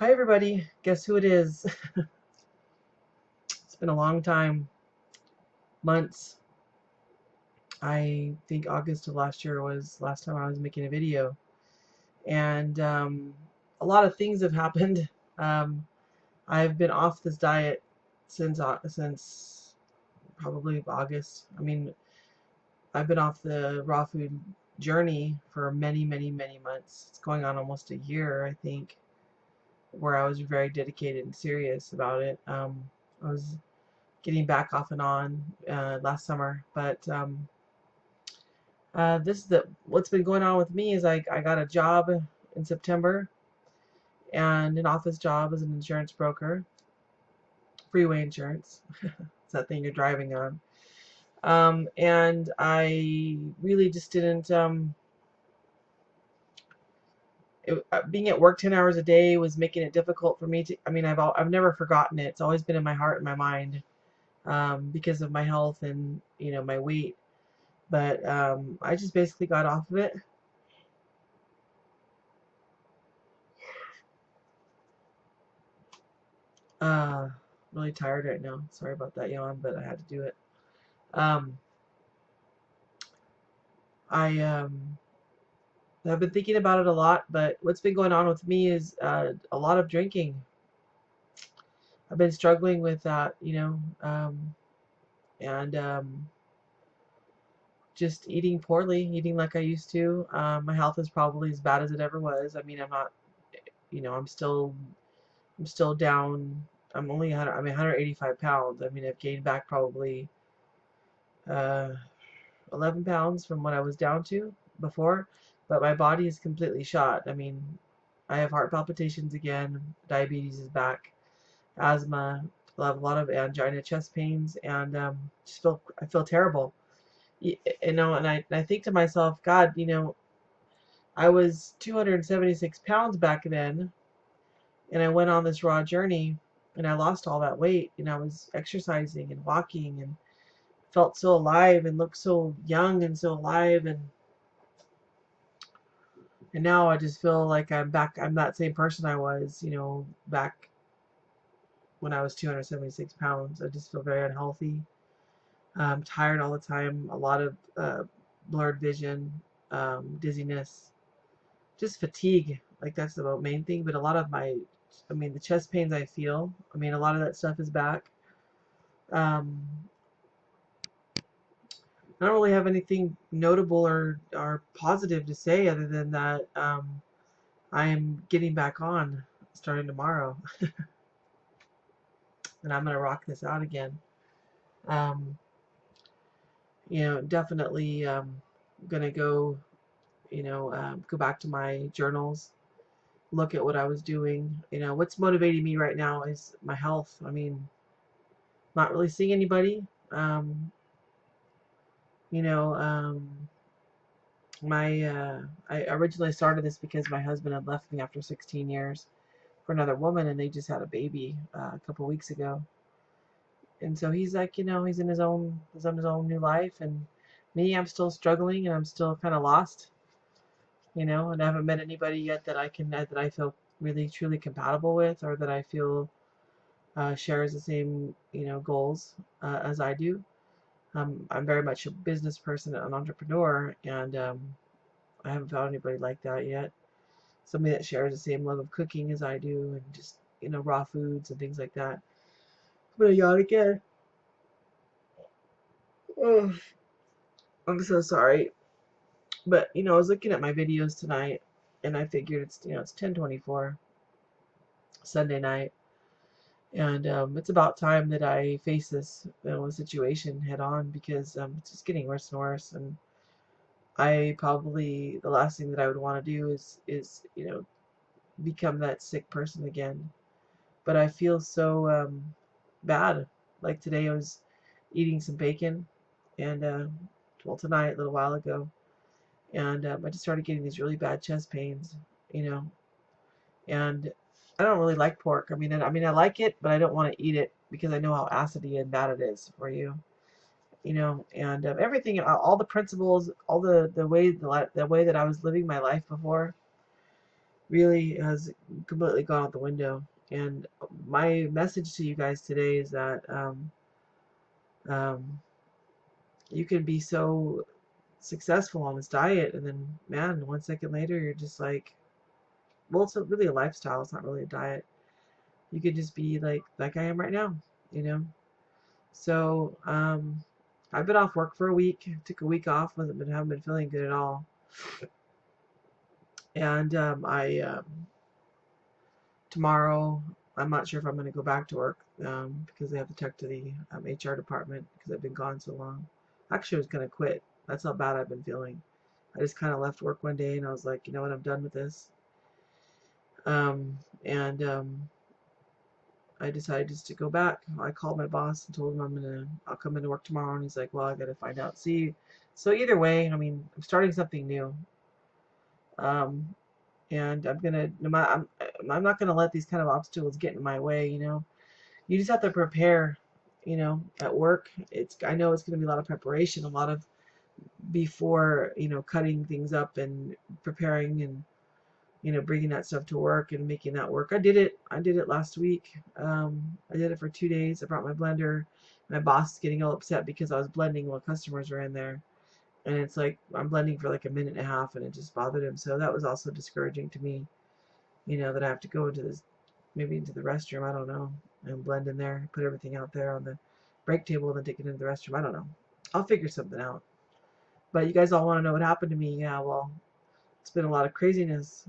Hi everybody, guess who it is? It's been a long time, months. I think August of last year was last time I was making a video, and a lot of things have happened. Um, I've been off this diet since probably August. I mean, I've been off the raw food journey for many, many, many months. It's going on almost a year, I think, where I was very dedicated and serious about it. I was getting back off and on last summer. But this is what's been going on with me is I got a job in September and an office job as an insurance broker, freeway insurance. It's that thing you're driving on. And I really just didn't. Being at work 10 hours a day was making it difficult for me to. I mean, I've never forgotten it. It's always been in my heart and my mind because of my health and my weight. But I just basically got off of it. Uh, really tired right now. Sorry about that yawn, but I had to do it. Um, I have been thinking about it a lot, but what's been going on with me is a lot of drinking. I've been struggling with that, and just eating poorly, eating like I used to. My health is probably as bad as it ever was. I mean, I'm not, I'm still down. I'm only 100, I mean 185 pounds. I mean, I've gained back probably uh, 11 pounds from what I was down to before, but my body is completely shot. I mean, I have heart palpitations again, diabetes is back, asthma, I have a lot of angina, chest pains, and I feel terrible. And I think to myself, God, I was 276 pounds back then, and I went on this raw journey, and I lost all that weight, and I was exercising and walking and felt so alive and looked so young and so alive, and now I just feel like I'm back. I'm that same person I was, back when I was 276 pounds. I just feel very unhealthy. I'm tired all the time. A lot of blurred vision, dizziness, just fatigue. Like that's the main thing. But a lot of the chest pains I feel. I mean, a lot of that stuff is back. Um, I don't really have anything notable or positive to say other than that I am getting back on starting tomorrow. And I'm gonna rock this out again. Um, definitely gonna go back to my journals, look at what I was doing. What's motivating me right now is my health. I mean, not really seeing anybody. Um, you know, my I originally started this because my husband had left me after 16 years for another woman, and they just had a baby a couple weeks ago. And so he's like, he's in his own new life, and me, I'm still struggling, and I'm still kind of lost, and I haven't met anybody yet that I feel really truly compatible with, or that I feel shares the same, goals as I do. I'm very much a business person, an entrepreneur, and I haven't found anybody like that yet. Somebody that shares the same love of cooking as I do, and just raw foods and things like that. I'm gonna yawn again. Oh, I'm so sorry. But I was looking at my videos tonight, and I figured it's 10:24 Sunday night, and it's about time that I face this situation head on, because it's just getting worse and worse. And I probably the last thing that I would want to do is become that sick person again. But I feel so bad. Like today, I was eating some bacon, and well, tonight, a little while ago, and I just started getting these really bad chest pains, you know, and I don't really like pork. I like it, but I don't want to eat it because I know how acidy and bad it is for you, and everything, all the principles, all the way that I was living my life before, really has completely gone out the window. And my message to you guys today is that um, you can be so successful on this diet, and then, man, 1 second later, you're just like, well, it's really a lifestyle. It's not really a diet. You could just be like I am right now, you know. So I've been off work for a week. Took a week off. Haven't been feeling good at all. And I tomorrow, I'm not sure if I'm going to go back to work because they have to talk to the HR department because I've been gone so long. Actually, I was going to quit. That's how bad I've been feeling. I just kind of left work one day and I was like, you know what, I'm done with this. And I decided just to go back. I called my boss and told him I'll come into work tomorrow. And he's like, well, I got to find out. See, so either way, I mean, I'm starting something new. Um, and I'm gonna, no matter, I'm not gonna let these kind of obstacles get in my way. You know, you just have to prepare. You know, at work, I know it's gonna be a lot of preparation, a lot of before, cutting things up and preparing and bringing that stuff to work and making that work. I did it last week. I did it for 2 days. I brought my blender. My boss is getting all upset because I was blending while customers were in there. And it's like I'm blending for like a minute and a half and it just bothered him. So that was also discouraging to me, that I have to go into this, maybe into the restroom, I don't know, and blend in there, put everything out there on the break table and then take it into the restroom. I don't know. I'll figure something out. But you guys all want to know what happened to me. Yeah, well, it's been a lot of craziness.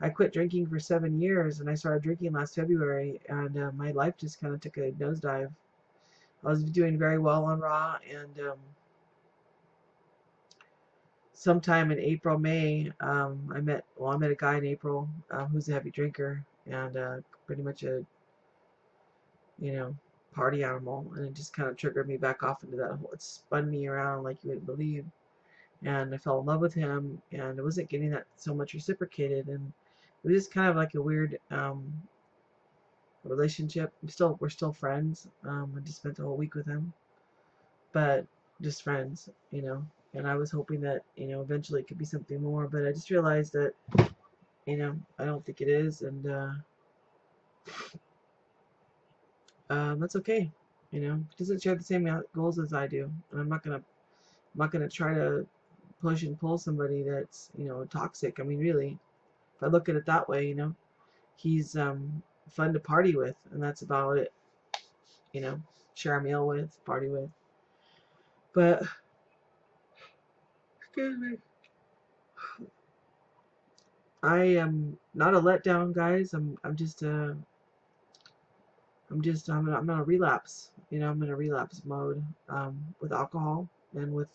I quit drinking for 7 years and I started drinking last February, and my life just kind of took a nosedive. I was doing very well on raw, and sometime in April, May, I met a guy in April who's a heavy drinker and pretty much a, you know, party animal, and it just kind of triggered me back off into that whole, it spun me around like you wouldn't believe. And I fell in love with him, and I wasn't getting that so much reciprocated, and it was just kind of like a weird relationship. We're still friends. I just spent the whole week with him, but just friends. And I was hoping that eventually it could be something more, but I just realized that I don't think it is, and that's okay. He doesn't share the same goals as I do, and I'm not gonna try to push and pull somebody that's toxic. I mean, really, if I look at it that way, he's fun to party with, and that's about it. You know, share a meal with, party with. But excuse me, I am not a letdown, guys. I'm in a relapse. I'm in a relapse mode with alcohol and with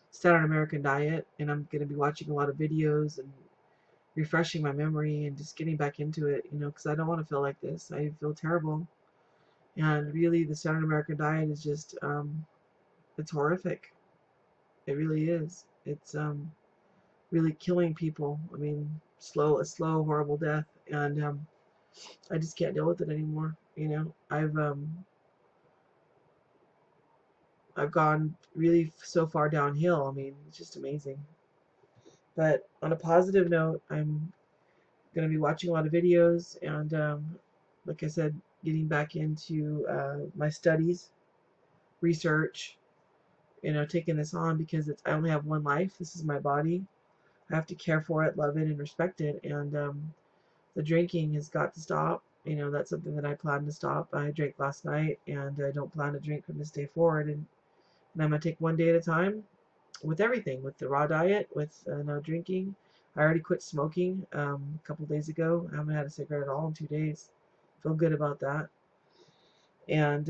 standard American diet, and I'm gonna be watching a lot of videos and refreshing my memory and just getting back into it. Because I don't want to feel like this. I feel terrible, and really, the standard American diet is just it's horrific. It really is. It's really killing people. I mean, a slow, horrible death, and I just can't deal with it anymore. I've gone really so far downhill. I mean, it's just amazing. But on a positive note, I'm gonna be watching a lot of videos and, like I said, getting back into my studies, research. Taking this on because I only have one life. This is my body. I have to care for it, love it, and respect it. And the drinking has got to stop. That's something that I plan to stop. I drank last night, and I don't plan to drink from this day forward. And I'm gonna take one day at a time with everything, with the raw diet, with no drinking. I already quit smoking a couple days ago. I haven't had a cigarette at all in 2 days. Feel good about that. And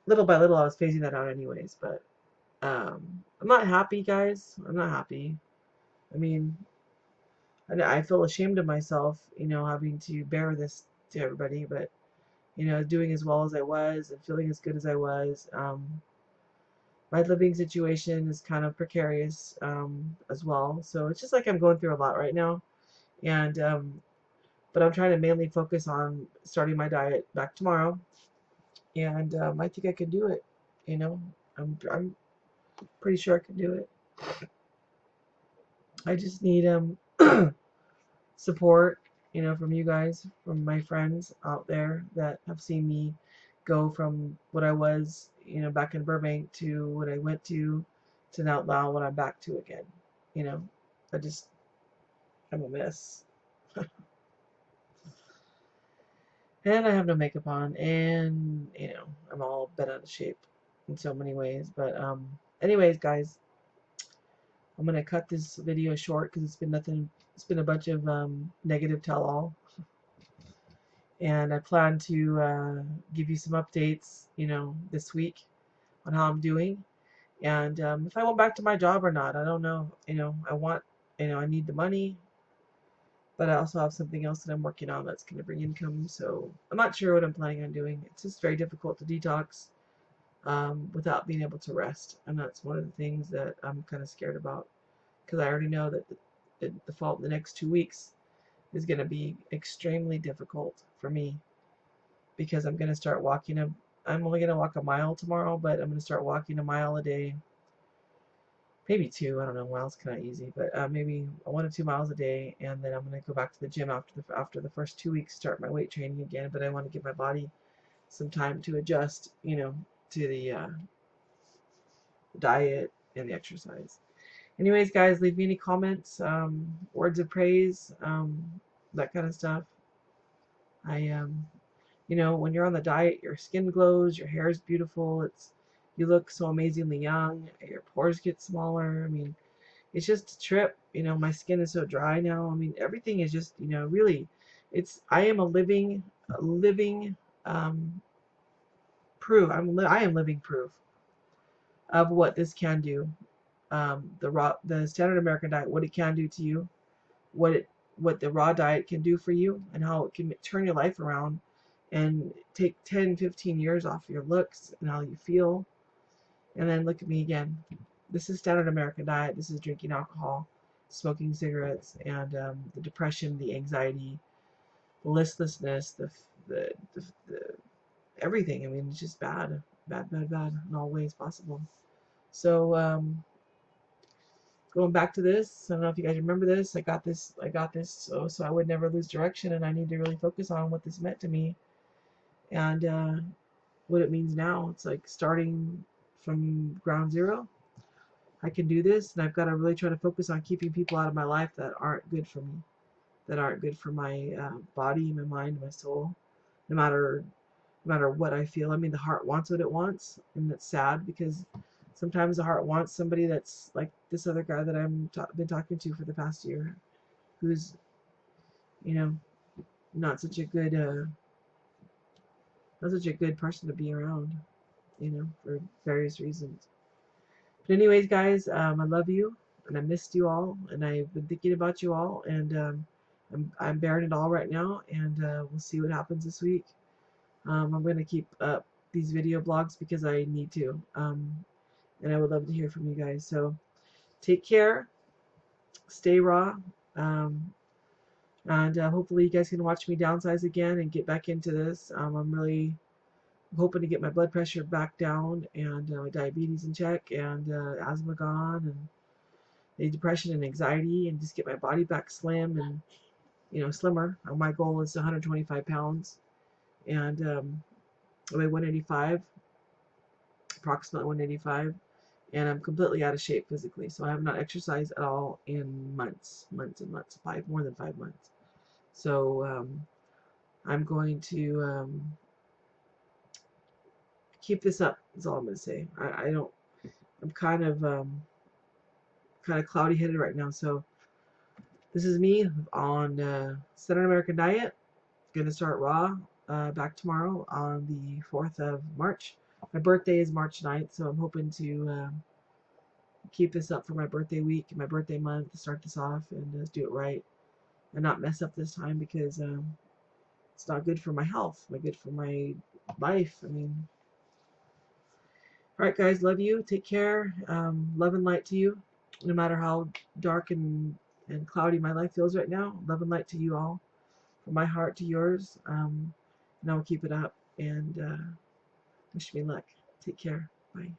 little by little, I was phasing that out anyways. But I'm not happy, guys. I'm not happy. I mean, I feel ashamed of myself, having to bear this to everybody, but, doing as well as I was and feeling as good as I was. My living situation is kind of precarious as well. So it's just like I'm going through a lot right now. And, but I'm trying to mainly focus on starting my diet back tomorrow. And I think I can do it. You know, I'm pretty sure I can do it. I just need support, from you guys, from my friends out there that have seen me go from what I was, back in Burbank to what I went to now what I'm back to again. You know, I just, I'm a mess. And I have no makeup on, and, I'm all bent out of shape in so many ways. But, anyways, guys, I'm going to cut this video short because it's been a bunch of negative tell-all. And I plan to give you some updates, this week on how I'm doing. And if I went back to my job or not, I don't know. I want, I need the money, but I also have something else that I'm working on that's going to bring income. So I'm not sure what I'm planning on doing. It's just very difficult to detox without being able to rest. And that's one of the things that I'm kind of scared about, because I already know that the next 2 weeks is going to be extremely difficult for me, because I'm going to start walking I'm only going to walk a mile tomorrow, but I'm going to start walking a mile a day. Maybe 2, I don't know, a mile's kind of easy, but maybe 1 to 2 miles a day, and then I'm going to go back to the gym after the first 2 weeks, start my weight training again, but I want to give my body some time to adjust, to the diet and the exercise. Anyways, guys, leave me any comments, words of praise, that kind of stuff. When you're on the diet, your skin glows, your hair is beautiful, you look so amazingly young, your pores get smaller. I mean, it's just a trip. My skin is so dry now. I mean, everything is just, really, I am a living proof. I am living proof of what this can do. The standard American diet, what it can do to you, what the raw diet can do for you, and how it can turn your life around and take 10, 15 years off your looks and how you feel. And then look at me again. This is standard American diet. This is drinking alcohol, smoking cigarettes, and the depression, the anxiety, the listlessness, the everything. I mean, it's just bad in all ways possible. So going back to this, I don't know if you guys remember this. I got this so I would never lose direction, and I need to really focus on what this meant to me, and what it means now. It's like starting from ground zero. I can do this, and I've got to really try to focus on keeping people out of my life that aren't good for me, that aren't good for my body, my mind, my soul. No matter what I feel. I mean, the heart wants what it wants, and it's sad because sometimes the heart wants somebody that's like this other guy that I've been talking to for the past year, who's, not such a good person to be around, for various reasons. But anyways, guys, I love you, and I missed you all, and I've been thinking about you all, and I'm bearing it all right now, and we'll see what happens this week. I'm going to keep up these video blogs because I need to, and I would love to hear from you guys. So take care, stay raw, and hopefully you guys can watch me downsize again and get back into this. I'm really hoping to get my blood pressure back down, and my diabetes in check, and asthma gone, and the depression and anxiety, and just get my body back slim and slimmer. My goal is 125 pounds, and I weigh 185, approximately 185, and I'm completely out of shape physically. So I have not exercised at all in months and months, more than 5 months. So I'm going to keep this up. Is all I'm going to say. I'm kind of cloudy headed right now. So this is me on Standard American Diet. Gonna start raw back tomorrow on the 4th of March. My birthday is March 9th, so I'm hoping to keep this up for my birthday week, my birthday month, to start this off and do it right and not mess up this time, because it's not good for my health, not good for my life. I mean, all right, guys, love you. Take care. Love and light to you, no matter how dark and cloudy my life feels right now. Love and light to you all, from my heart to yours. And I'll keep it up, and wish me luck. Take care. Bye.